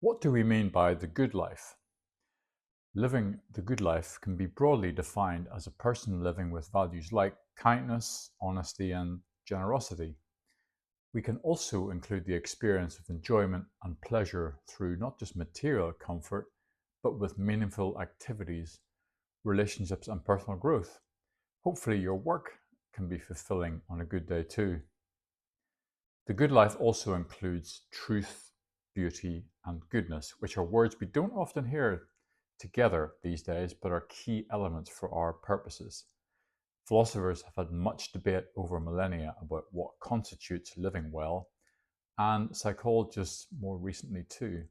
What do we mean by the good life? Living the good life can be broadly defined as a person living with values like kindness, honesty, and generosity. We can also include the experience of enjoyment and pleasure through not just material comfort, but with meaningful activities, relationships, and personal growth. Hopefully, your work can be fulfilling on a good day too. The good life also includes truth, beauty, and goodness, which are words we don't often hear together these days, but are key elements for our purposes. Philosophers have had much debate over millennia about what constitutes living well, and psychologists more recently too.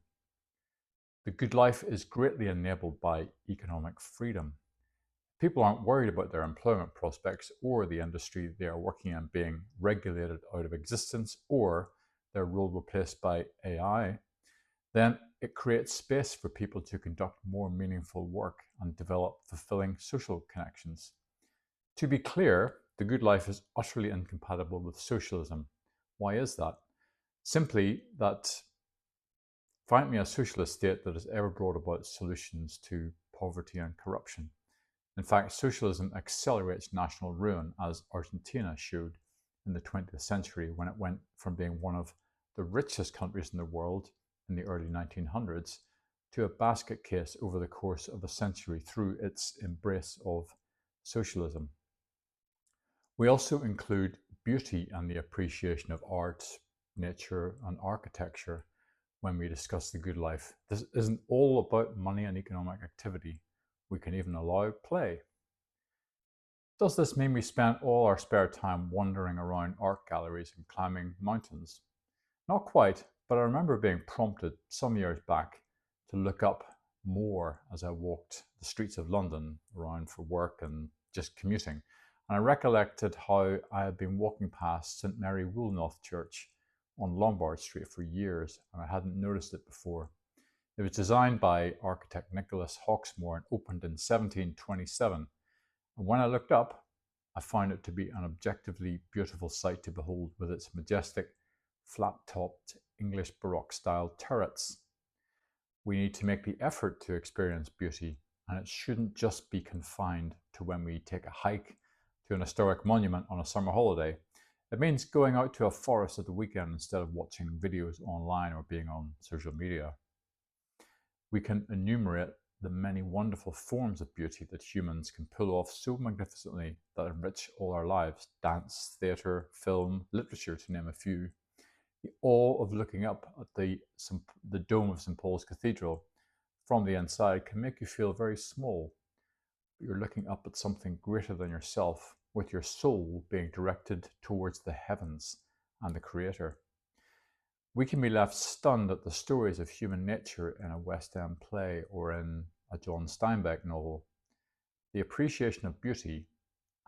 The good life is greatly enabled by economic freedom. People aren't worried about their employment prospects or the industry they are working in being regulated out of existence or their role replaced by AI. Then it creates space for people to conduct more meaningful work and develop fulfilling social connections. To be clear, the good life is utterly incompatible with socialism. Why is that? Simply that find me a socialist state that has ever brought about solutions to poverty and corruption. In fact, socialism accelerates national ruin, as Argentina showed in the 20th century when it went from being one of the richest countries in the world in the early 1900s to a basket case over the course of a century through its embrace of socialism. We also include beauty and the appreciation of art, nature, and architecture when we discuss the good life. This isn't all about money and economic activity. We can even allow play. Does this mean we spend all our spare time wandering around art galleries and climbing mountains? Not quite, but I remember being prompted some years back to look up more as I walked the streets of London around for work and just commuting. And I recollected how I had been walking past St Mary Woolnoth Church on Lombard Street for years, and I hadn't noticed it before. It was designed by architect Nicholas Hawksmoor and opened in 1727. And when I looked up, I found it to be an objectively beautiful sight to behold with its majestic, flat-topped English Baroque style turrets. We need to make the effort to experience beauty, and it shouldn't just be confined to when we take a hike to an historic monument on a summer holiday. It means going out to a forest at the weekend instead of watching videos online or being on social media. We can enumerate the many wonderful forms of beauty that humans can pull off so magnificently that enrich all our lives: dance, theatre, film, literature, to name a few. The awe of looking up at the dome of St. Paul's Cathedral from the inside can make you feel very small, but you're looking up at something greater than yourself, with your soul being directed towards the heavens and the Creator. We can be left stunned at the stories of human nature in a West End play or in a John Steinbeck novel. The appreciation of beauty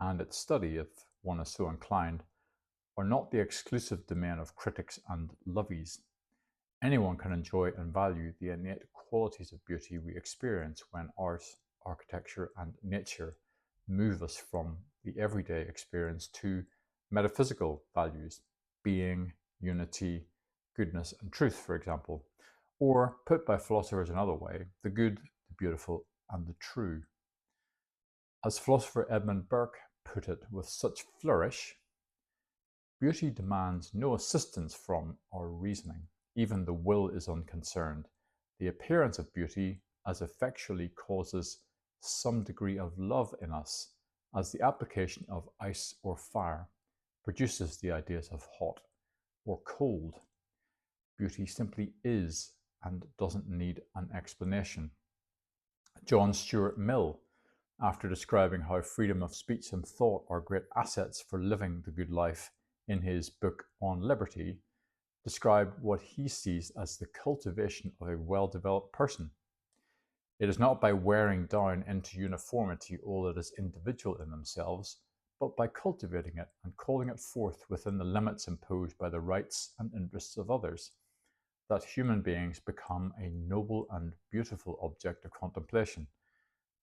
and its study, if one is so inclined, are not the exclusive domain of critics and lovies. Anyone can enjoy and value the innate qualities of beauty we experience when art, architecture, and nature move us from the everyday experience to metaphysical values: being, unity, goodness, and truth, for example. Or, put by philosophers another way, the good, the beautiful, and the true. As philosopher Edmund Burke put it with such flourish, beauty demands no assistance from our reasoning. Even the will is unconcerned. The appearance of beauty as effectually causes some degree of love in us, as the application of ice or fire produces the ideas of hot or cold. Beauty simply is and doesn't need an explanation. John Stuart Mill, after describing how freedom of speech and thought are great assets for living the good life in his book On Liberty, described what he sees as the cultivation of a well-developed person. It is not by wearing down into uniformity all that is individual in themselves, but by cultivating it and calling it forth within the limits imposed by the rights and interests of others, that human beings become a noble and beautiful object of contemplation.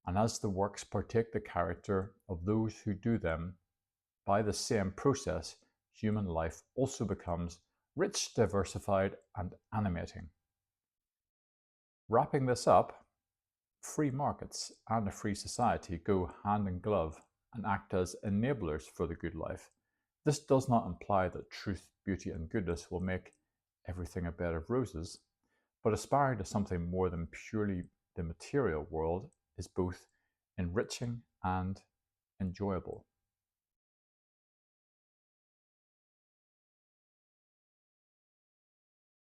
And as the works partake the character of those who do them, by the same process, human life also becomes rich, diversified, and animating. Wrapping this up, free markets and a free society go hand in glove and act as enablers for the good life. This does not imply that truth, beauty, and goodness will make everything a bed of roses, but aspiring to something more than purely the material world is both enriching and enjoyable.